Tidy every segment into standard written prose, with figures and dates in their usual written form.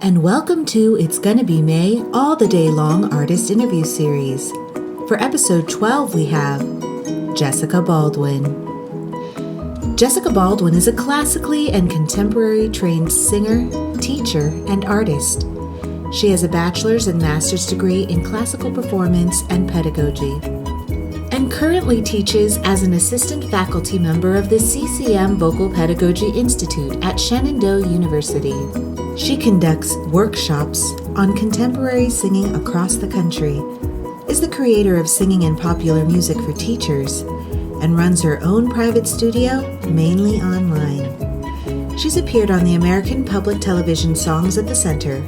and welcome to It's Gonna Be May All the Day Long Artist Interview Series. For episode 12, we have Jessica Baldwin. Jessica Baldwin is a classically and contemporary trained singer, teacher, and artist. She has a bachelor's and master's degree in classical performance and pedagogy, and currently teaches as an assistant faculty member of the CCM Vocal Pedagogy Institute at Shenandoah University. She conducts workshops on contemporary singing across the country, is the creator of singing and popular music for teachers, and runs her own private studio, mainly online. She's appeared on the American Public Television Songs at the Center,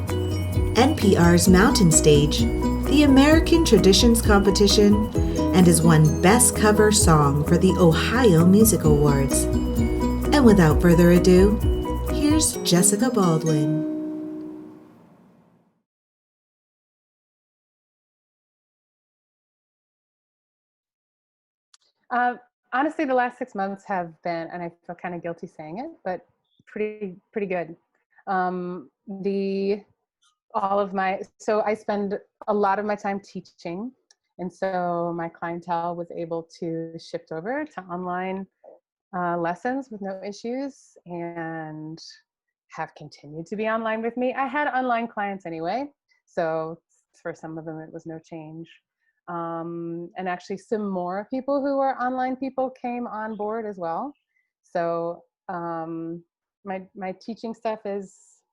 NPR's Mountain Stage, the American Traditions Competition, and has won Best Cover Song for the Ohio Music Awards. And without further ado, here's Jessica Baldwin. Honestly, the last 6 months have been, and I feel kind of guilty saying it, but pretty good. So I spend a lot of my time teaching, and so my clientele was able to shift over to online lessons with no issues, and have continued to be online with me. I had online clients anyway, so for some of them it was no change. And actually some more people who are online people came on board as well. So my teaching stuff is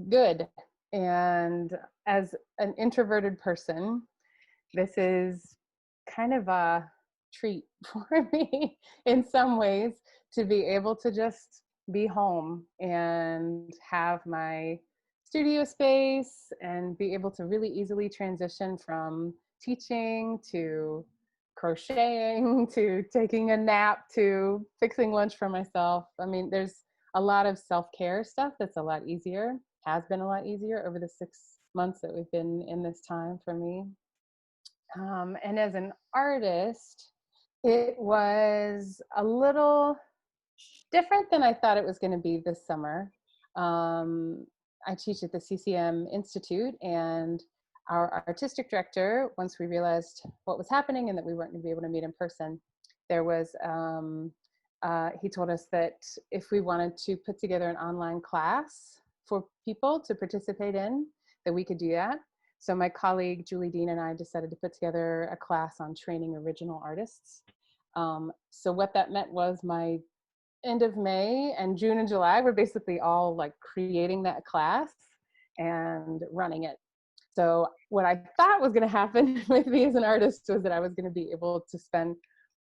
good. And as an introverted person, this is kind of a treat for me in some ways, to be able to just be home and have my studio space and be able to really easily transition from teaching to crocheting to taking a nap to fixing lunch for myself. I mean, there's a lot of self-care stuff that's a lot easier, has been a lot easier over the 6 months that we've been in this time for me. And as an artist, it was a little different than I thought it was going to be this summer. I teach at the CCM Institute, and our artistic director, once we realized what was happening and that we weren't going to be able to meet in person, he told us that if we wanted to put together an online class for people to participate in, that we could do that. So my colleague Julie Dean and I decided to put together a class on training original artists. So what that meant was my end of May and June and July were basically all like creating that class and running it. So what I thought was going to happen with me as an artist was that I was going to be able to spend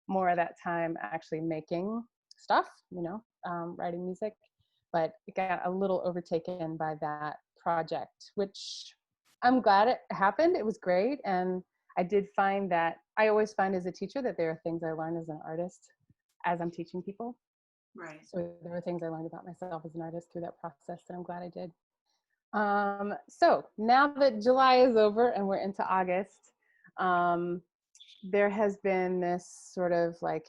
more of that time actually making stuff, writing music, but it got a little overtaken by that project, which I'm glad it happened. It was great. And I did find that I always find as a teacher that there are things I learn as an artist as I'm teaching people. Right. So there were things I learned about myself as an artist through that process, and I'm glad I did. So now that July is over and we're into August, there has been this sort of like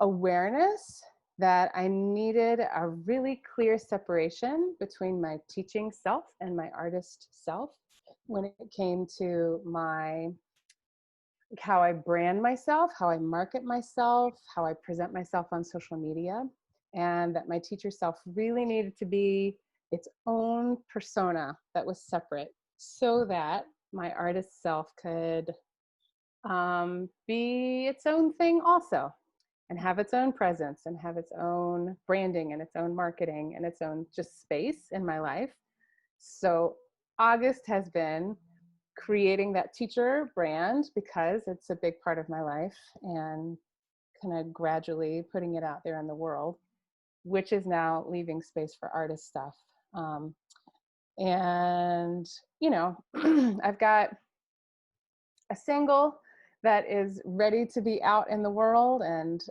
awareness that I needed a really clear separation between my teaching self and my artist self when it came to how I brand myself, how I market myself, how I present myself on social media, and that my teacher self really needed to be its own persona that was separate, so that my artist self could be its own thing also, and have its own presence and have its own branding and its own marketing and its own just space in my life. So August has been creating that teacher brand because it's a big part of my life, and kind of gradually putting it out there in the world, which is now leaving space for artist stuff. And I've got a single that is ready to be out in the world, and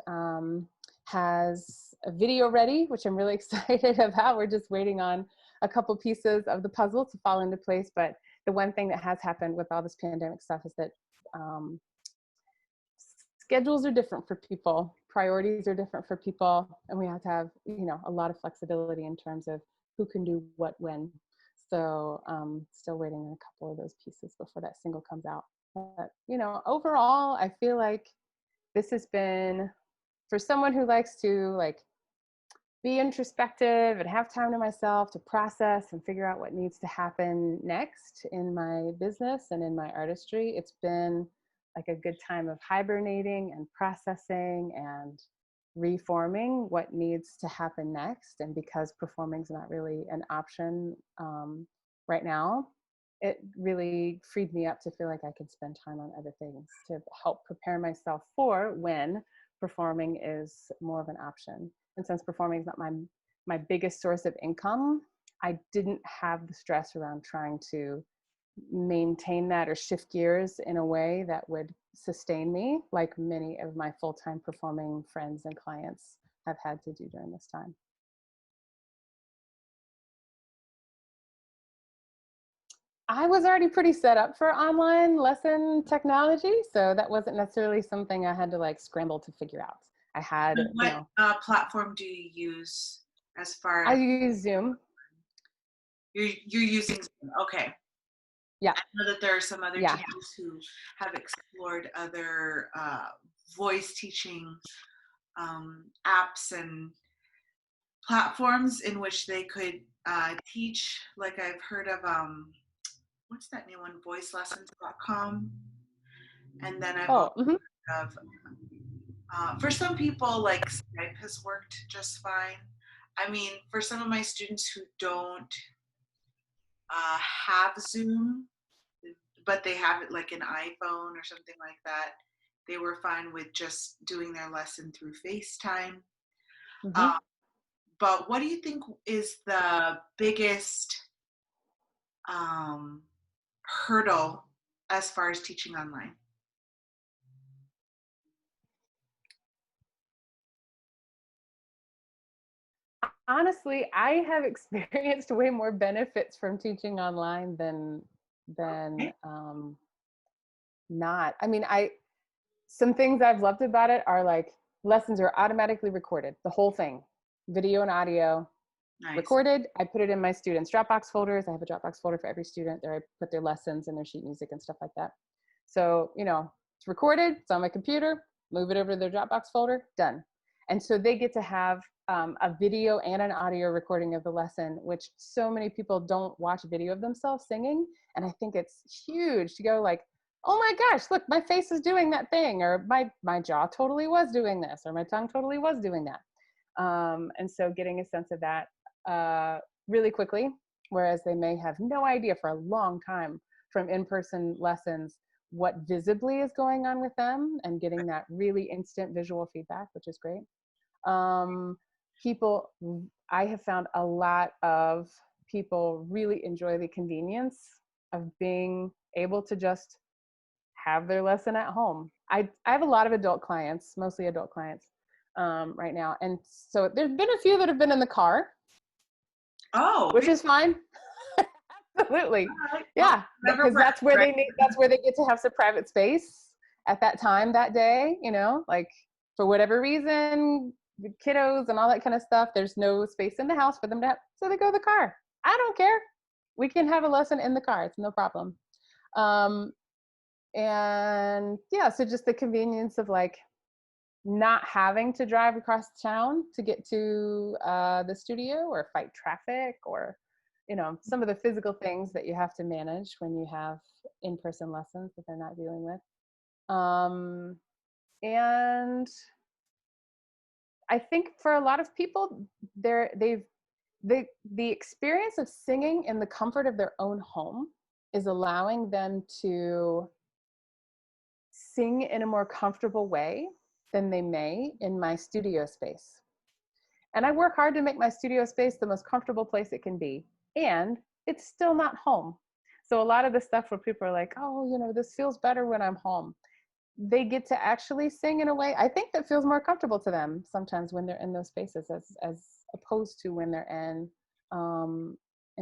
has a video ready, which I'm really excited about. We're just waiting on a couple pieces of the puzzle to fall into place. But the one thing that has happened with all this pandemic stuff is that schedules are different for people, priorities are different for people, and we have to have a lot of flexibility in terms of who can do what when. So still waiting on a couple of those pieces before that single comes out. But, you know, overall, I feel like this has been, for someone who likes to like be introspective and have time to myself to process and figure out what needs to happen next in my business and in my artistry, it's been like a good time of hibernating and processing and reforming what needs to happen next. And because performing is not really an option right now, it really freed me up to feel like I could spend time on other things to help prepare myself for when performing is more of an option. And since performing is not my biggest source of income, I didn't have the stress around trying to maintain that or shift gears in a way that would sustain me, like many of my full-time performing friends and clients have had to do during this time. I was already pretty set up for online lesson technology, so that wasn't necessarily something I had to like scramble to figure out. I had, And what platform do you use as far I as use Zoom. you're using Zoom? Okay. Yeah. I know that there are some other Yeah. teachers who have explored other voice teaching apps and platforms in which they could teach. Like I've heard of what's that new one, voicelessons.com. And then I've also heard of for some people, like Skype has worked just fine. I mean, for some of my students who don't have Zoom, but they have it like an iPhone or something like that, they were fine with just doing their lesson through FaceTime. But what do you think is the biggest hurdle as far as teaching online? Honestly, I have experienced way more benefits from teaching online than not. I mean, some things I've loved about it are like lessons are automatically recorded, the whole thing, video and audio. Nice. Recorded. I put it in my students' Dropbox folders. I have a Dropbox folder for every student. There I put their lessons and their sheet music and stuff like that. So, you know, it's recorded, it's on my computer, move it over to their Dropbox folder, done. And so they get to have a video and an audio recording of the lesson, which so many people don't watch video of themselves singing. And I think it's huge to go like, oh my gosh, look, my face is doing that thing, or my jaw totally was doing this, or my tongue totally was doing that. And so getting a sense of that really quickly, whereas they may have no idea for a long time from in-person lessons what visibly is going on with them, and getting that really instant visual feedback, which is great. I have found a lot of people really enjoy the convenience of being able to just have their lesson at home. I have a lot of adult clients, mostly adult clients right now. And so there's been a few that have been in the car. Oh, which is fine. Absolutely. Yeah. Because that's where they get to have some private space at that time, that day, you know, like for whatever reason, the kiddos and all that kind of stuff, there's no space in the house for them to have, so they go to the car. I don't care. We can have a lesson in the car. It's no problem. And yeah, so just the convenience of like not having to drive across town to get to the studio, or fight traffic, or, you know, some of the physical things that you have to manage when you have in-person lessons that they're not dealing with. And I think for a lot of people, the experience of singing in the comfort of their own home is allowing them to sing in a more comfortable way than they may in my studio space. And I work hard to make my studio space the most comfortable place it can be. And it's still not home. So a lot of the stuff where people are like, oh, you know, this feels better when I'm home, they get to actually sing in a way I think that feels more comfortable to them sometimes when they're in those spaces, as opposed to when they're in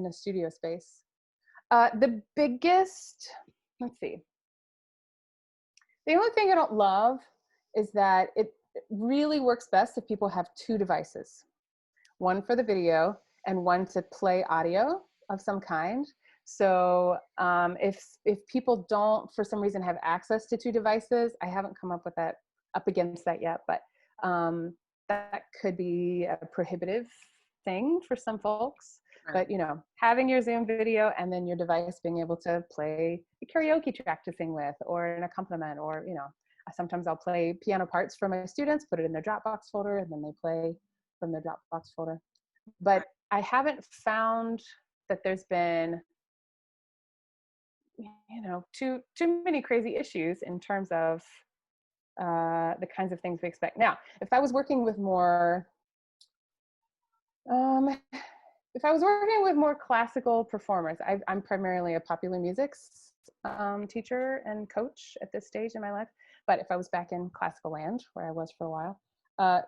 a studio space. The biggest, let's see. The only thing I don't love is that it really works best if people have two devices, one for the video and one to play audio of some kind. So if people don't, for some reason, have access to two devices, I haven't come up against that yet, but that could be a prohibitive thing for some folks. Right. But having your Zoom video and then your device being able to play a karaoke track to sing with, or an accompaniment, or sometimes I'll play piano parts for my students, put it in their Dropbox folder, and then they play from their Dropbox folder. But I haven't found that there's been too many crazy issues in terms of the kinds of things we expect. Now, if I was working with more classical performers, I'm primarily a popular music teacher and coach at this stage in my life. But if I was back in classical land, where I was for a while,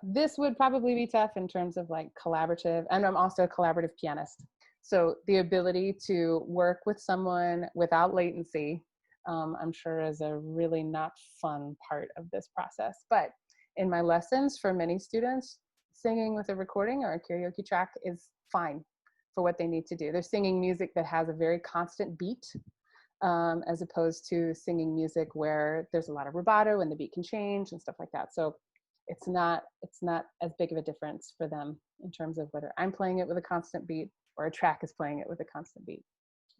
this would probably be tough in terms of like collaborative, and I'm also a collaborative pianist. So the ability to work with someone without latency, I'm sure is a really not fun part of this process. But in my lessons, for many students, singing with a recording or a karaoke track is fine for what they need to do. They're singing music that has a very constant beat, as opposed to singing music where there's a lot of rubato and the beat can change and stuff like that. So it's not as big of a difference for them in terms of whether I'm playing it with a constant beat or a track is playing it with a constant beat.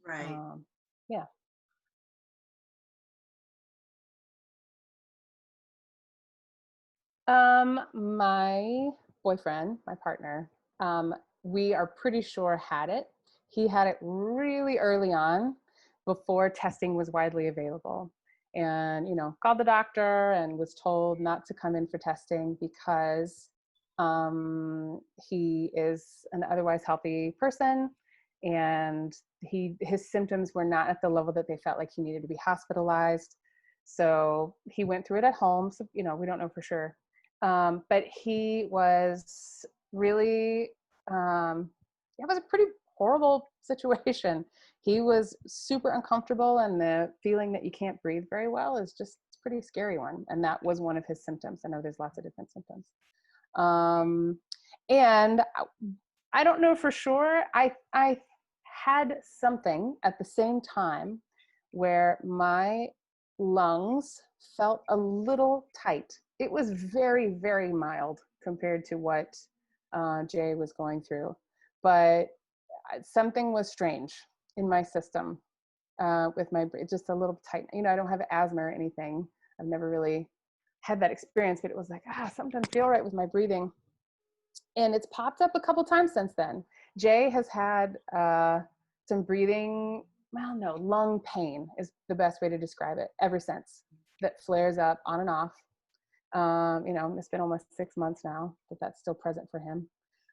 Right. Yeah. My boyfriend, my partner, we are pretty sure had it. He had it really early on, before testing was widely available, and called the doctor and was told not to come in for testing because he is an otherwise healthy person, and his symptoms were not at the level that they felt like he needed to be hospitalized. So he went through it at home. So we don't know for sure. But he was really, it was a pretty horrible situation. He was super uncomfortable, and the feeling that you can't breathe very well is just a pretty scary one. And that was one of his symptoms. I know there's lots of different symptoms. And I don't know for sure. I had something at the same time where my lungs felt a little tight. It was very, very mild compared to what Jay was going through, but something was strange in my system with my just a little tight. I don't have asthma or anything. I've never really had that experience, but it was like, something doesn't feel right with my breathing. And it's popped up a couple times since then. Jay has had some breathing, lung pain is the best way to describe it, ever since, that flares up on and off. It's been almost 6 months now that that's still present for him.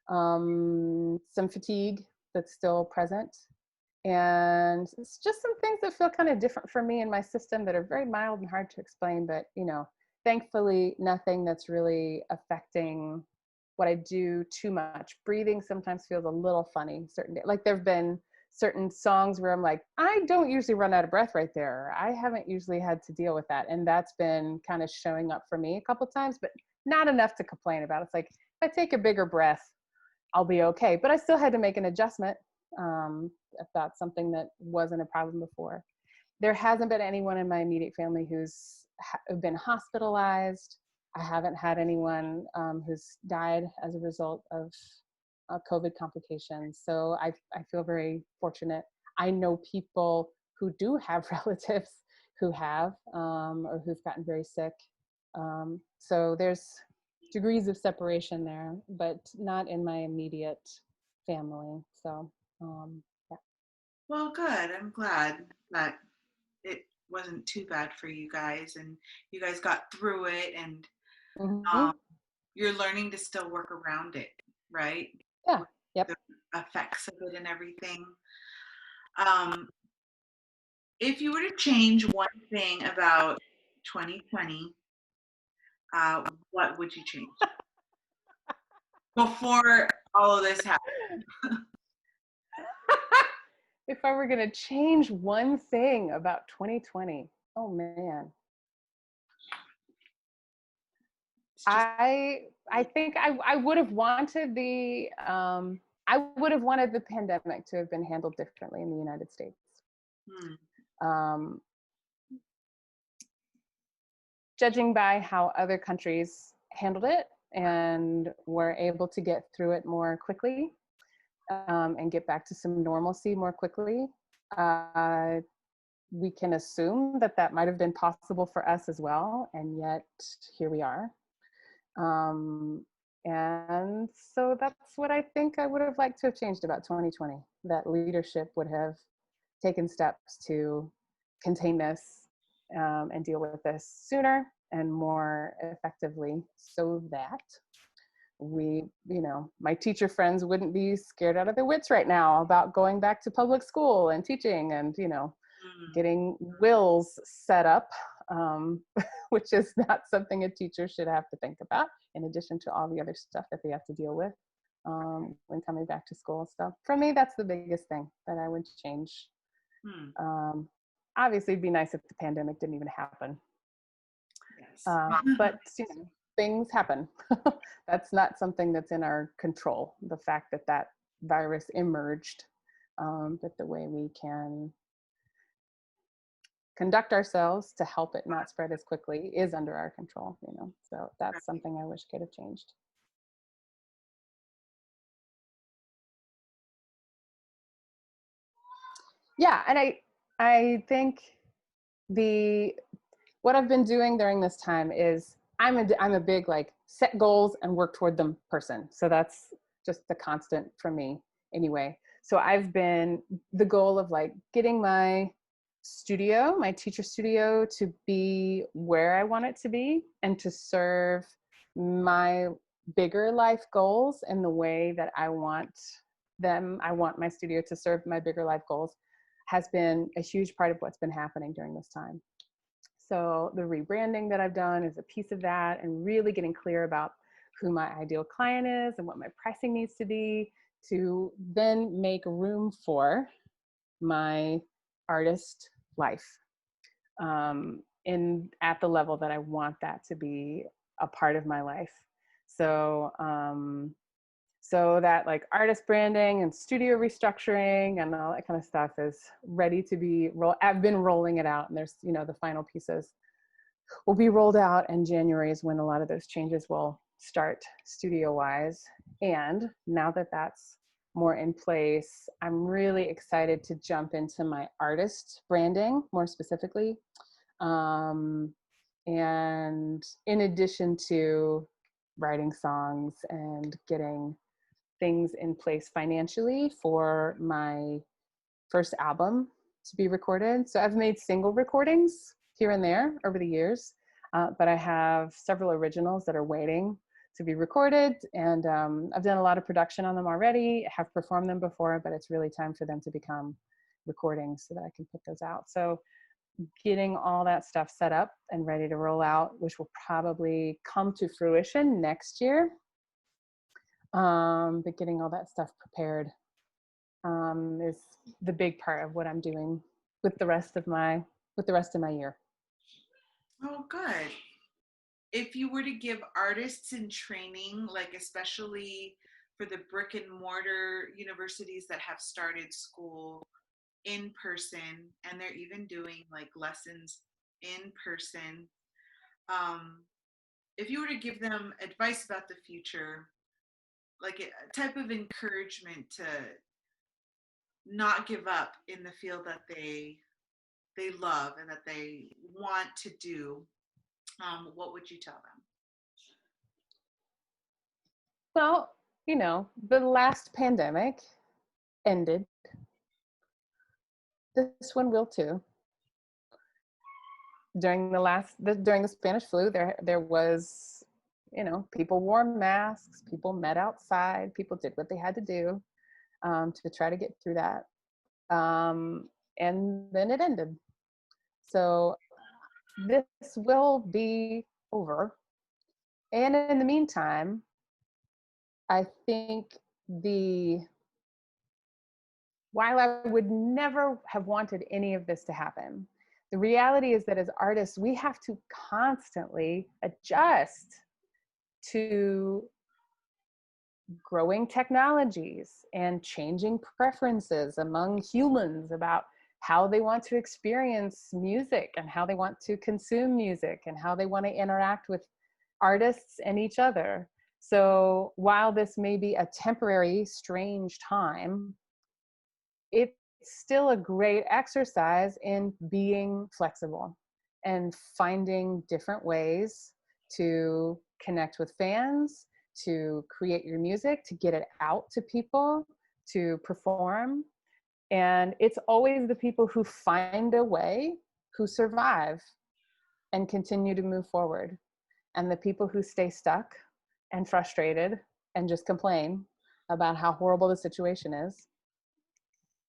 Some fatigue that's still present. And it's just some things that feel kind of different for me in my system that are very mild and hard to explain, but thankfully nothing that's really affecting what I do too much. Breathing sometimes feels a little funny certain days. Like there've been certain songs where I'm like, I don't usually run out of breath right there. I haven't usually had to deal with that. And that's been kind of showing up for me a couple times, but not enough to complain about. It's like, if I take a bigger breath, I'll be okay. But I still had to make an adjustment if that's something that wasn't a problem before. There hasn't been anyone in my immediate family who's been hospitalized. I haven't had anyone who's died as a result of COVID complications. So I feel very fortunate. I know people who do have relatives who have or who've gotten very sick. So there's degrees of separation there, but not in my immediate family. So yeah. Well, good. I'm glad that it wasn't too bad for you guys, and you guys got through it, and Mm-hmm. you're learning to still work around it, right? Yeah. Yep. The effects of it and everything. If you were to change one thing about 2020, what would you change before all of this happened? If I were going to change one thing about 2020, oh man. I think I would have wanted the I would have wanted the pandemic to have been handled differently in the United States. Um, Judging by how other countries handled it and were able to get through it more quickly, and get back to some normalcy more quickly, we can assume that that might have been possible for us as well, and yet here we are. And so that's what I think I would have liked to have changed about 2020, that leadership would have taken steps to contain this, and deal with this sooner and more effectively, so that we, my teacher friends wouldn't be scared out of their wits right now about going back to public school and teaching and, getting wills set up, which is not something a teacher should have to think about, in addition to all the other stuff that they have to deal with when coming back to school. So for me, that's the biggest thing that I would change. Obviously, it'd be nice if the pandemic didn't even happen. Yes. But things happen. That's not something that's in our control. The fact that that virus emerged, but the way we can conduct ourselves to help it not spread as quickly is under our control. So that's something I wish could have changed. Yeah, and I think what I've been doing during this time is I'm a big set goals and work toward them person. So that's just the constant for me anyway. So I've been the goal of getting my teacher studio, to be where I want it to be and to serve my bigger life goals in the way that I want them. I want my studio to serve my bigger life goals, has been a huge part of what's been happening during this time. So the rebranding that I've done is a piece of that, and really getting clear about who my ideal client is and what my pricing needs to be, to then make room for my artist life at the level that I want that to be a part of my life. So so that artist branding and studio restructuring and all that kind of stuff is ready to be I've been rolling it out, and there's the final pieces will be rolled out, and January is when a lot of those changes will start studio wise. And now that that's more in place, I'm really excited to jump into my artist branding more specifically. And in addition to writing songs and getting things in place financially for my first album to be recorded. So I've made single recordings here and there over the years, but I have several originals that are waiting to be recorded, and I've done a lot of production on them already, have performed them before, but it's really time for them to become recordings so that I can put those out. So getting all that stuff set up and ready to roll out, which will probably come to fruition next year. But getting all that stuff prepared is the big part of what I'm doing with the rest of my year. Oh, good. If you were to give artists in training, especially for the brick and mortar universities that have started school in person, and they're even doing lessons in person, if you were to give them advice about the future, a type of encouragement to not give up in the field that they love and that they want to do, what would you tell them? Well, the last pandemic ended. This one will too. During the Spanish flu, there was, people wore masks, people met outside, people did what they had to do to try to get through that. And then it ended. So this will be over. And in the meantime, I think while I would never have wanted any of this to happen, the reality is that as artists, we have to constantly adjust to growing technologies and changing preferences among humans about how they want to experience music and how they want to consume music and how they want to interact with artists and each other. So while this may be a temporary, strange time, it's still a great exercise in being flexible and finding different ways to connect with fans, to create your music, to get it out to people, to perform. And it's always the people who find a way who survive and continue to move forward. And the people who stay stuck and frustrated and just complain about how horrible the situation is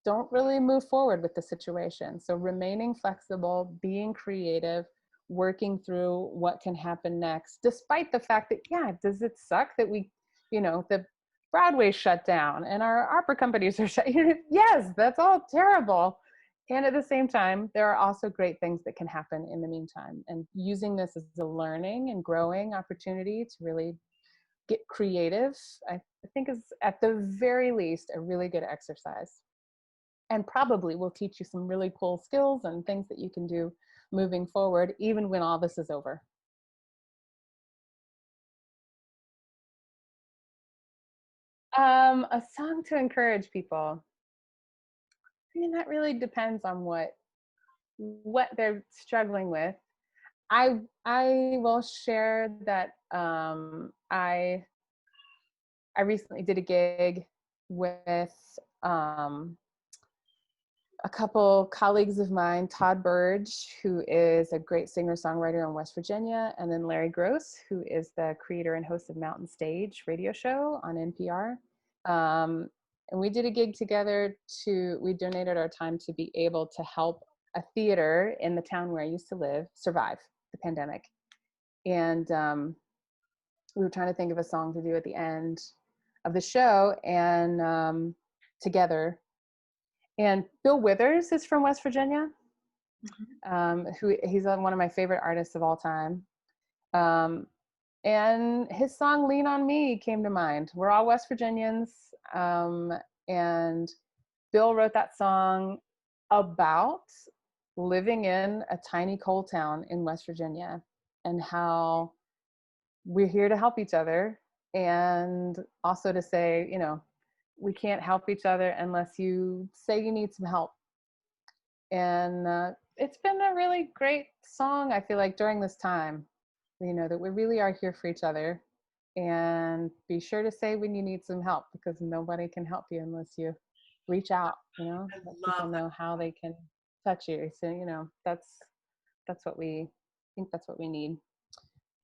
don't really move forward with the situation. So remaining flexible, being creative, working through what can happen next, despite the fact that, yeah, does it suck that we, the Broadway shut down and our opera companies are shut? Yes, that's all terrible. And at the same time, there are also great things that can happen in the meantime. And using this as a learning and growing opportunity to really get creative, I think is at the very least a really good exercise. And probably will teach you some really cool skills and things that you can do moving forward, even when all this is over. A song to encourage people. I mean, that really depends on what they're struggling with. I will share that I recently did a gig with a couple colleagues of mine, Todd Burge, who is a great singer-songwriter in West Virginia, and then Larry Gross, who is the creator and host of Mountain Stage radio show on NPR. And we did a gig together we donated our time to be able to help a theater in the town where I used to live survive the pandemic. And we were trying to think of a song to do at the end of the show, and together. And Bill Withers is from West Virginia, he's one of my favorite artists of all time. And his song "Lean on Me" came to mind. We're all West Virginians, and Bill wrote that song about living in a tiny coal town in West Virginia and how we're here to help each other, and also to say, we can't help each other unless you say you need some help. And it's been a really great song, I feel like, during this time, that we really are here for each other. And be sure to say when you need some help, because nobody can help you unless you reach out, let people know how they can touch you. So, that's what we think, that's what we need.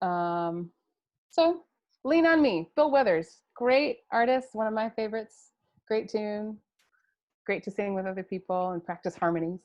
So "Lean on Me," Bill Withers, great artist, one of my favorites, great tune, great to sing with other people and practice harmonies.